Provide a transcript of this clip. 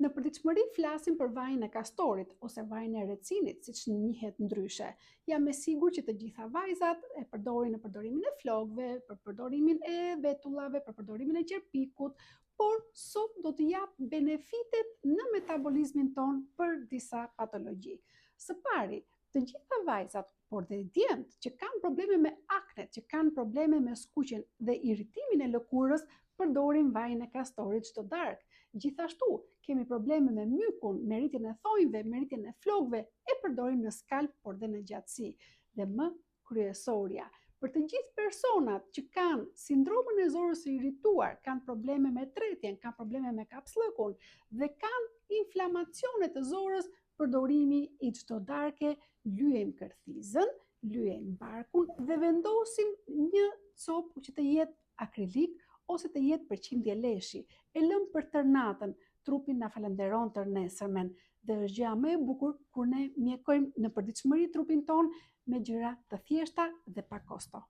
Në përditshmëri flasim për vajin e kastorit ose vajin e recinit, siç njihet ndryshe. Jam e sigurt që të gjitha vajzat e përdorin në përdorimin e flokëve, për përdorimin e vetullave, për përdorimin e qerpikut, por sot do të jap benefitet në metabolizmin ton për disa patologji. Së pari, të gjitha vajzat, por dhe djemtë që kanë probleme me akne, që kanë probleme me skuqjen dhe irritimin e lëkurës, përdorin vajin e kastorit çdo darkë. Gjithashtu, kemi probleme me mykun, me rritjen e thonjve, me rritjen e flokëve, e përdorim në skalp, por dhe në gjatësi. Dhe më kryesorja, për të gjithë personat që kanë sindromën e zorës së irrituar, kanë probleme me tretjen, kanë probleme me kapslëkun dhe kanë inflamacione të zorës, përdorimi i çdo darke, lyejmë kërthizën, lyejmë barkun dhe vendosim një copë që të jetë akrilik ose të jetë përqindje leshi. E lëm për tërnatën, trupi na falenderon tërnesërmen dhe është gjëja më e bukur kur ne mjekojmë në përditshmëri trupin ton me gjëra të thjeshta dhe pa kosto.